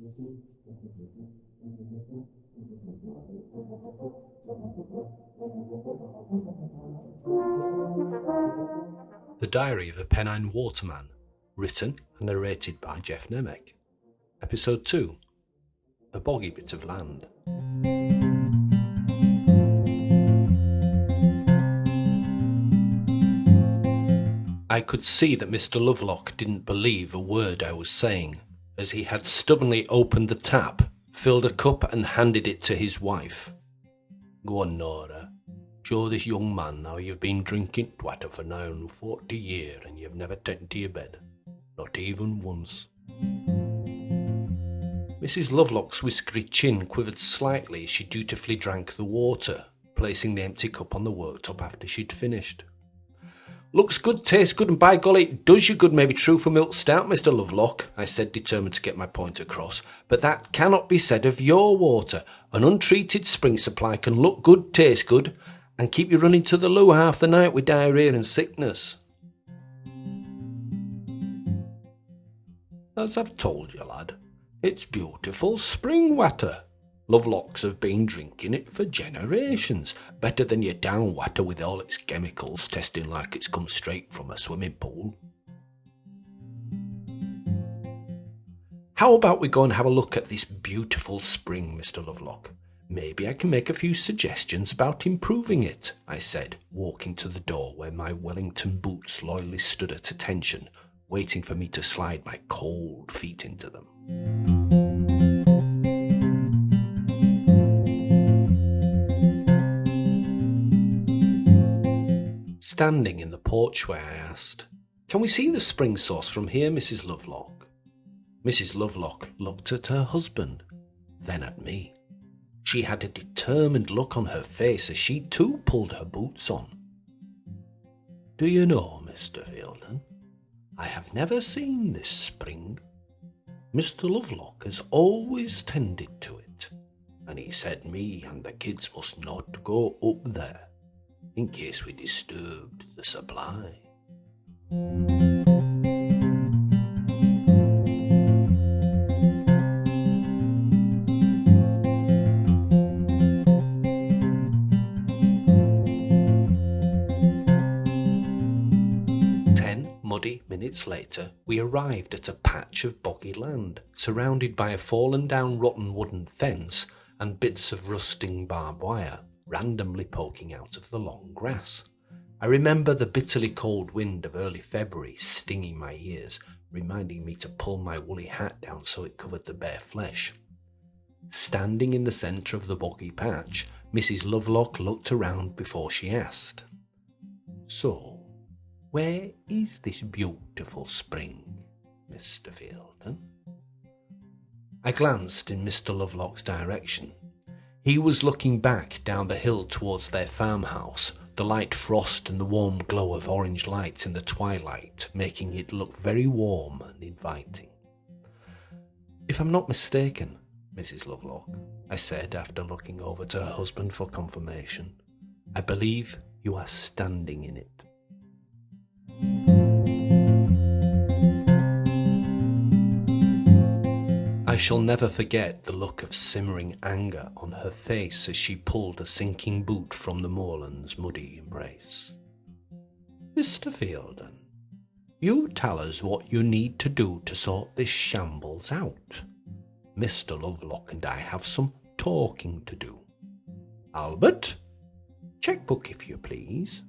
The Diary of a Pennine Waterman, written and narrated by Jeff Nemec. Episode 2. A Boggy Bit of Land. I could see that Mr. Lovelock didn't believe a word I was saying, as he had stubbornly opened the tap, filled a cup and handed it to his wife. Go on, Nora. Show this young man how you've been drinking twatter for now 40 years and you've never taken to your bed. Not even once. Mrs. Lovelock's whiskery chin quivered slightly as she dutifully drank the water, placing the empty cup on the worktop after she'd finished. Looks good, tastes good, and by golly, it does you good may be true for milk stout, Mr. Lovelock, I said, determined to get my point across. But that cannot be said of your water. An untreated spring supply can look good, taste good, and keep you running to the loo half the night with diarrhea and sickness. As I've told you, lad, it's beautiful spring water. Lovelocks have been drinking it for generations, better than your down water with all its chemicals tasting like it's come straight from a swimming pool. How about we go and have a look at this beautiful spring, Mr. Lovelock? Maybe I can make a few suggestions about improving it, I said, walking to the door where my Wellington boots loyally stood at attention, waiting for me to slide my cold feet into them. Standing in the porchway, I asked, "Can we see the spring source from here, Mrs. Lovelock?" Mrs. Lovelock looked at her husband, then at me. She had a determined look on her face as she too pulled her boots on. "Do you know, Mr. Fielden, I have never seen this spring. Mr. Lovelock has always tended to it, and he said me and the kids must not go up there, in case we disturbed the supply." Muddy minutes later, we arrived at a patch of boggy land, surrounded by a fallen-down rotten wooden fence and bits of rusting barbed wire, randomly poking out of the long grass. I remember the bitterly cold wind of early February stinging my ears, reminding me to pull my woolly hat down so it covered the bare flesh. Standing in the centre of the boggy patch, Mrs. Lovelock looked around before she asked, "So, where is this beautiful spring, Mr. Fielden?" I glanced in Mr. Lovelock's direction. He was looking back down the hill towards their farmhouse, the light frost and the warm glow of orange light in the twilight making it look very warm and inviting. "If I'm not mistaken, Mrs. Lovelock," I said after looking over to her husband for confirmation, "I believe you are standing in it." I shall never forget the look of simmering anger on her face as she pulled a sinking boot from the moorland's muddy embrace. "Mr. Fielden, you tell us what you need to do to sort this shambles out. Mr. Lovelock and I have some talking to do. Albert, checkbook if you please."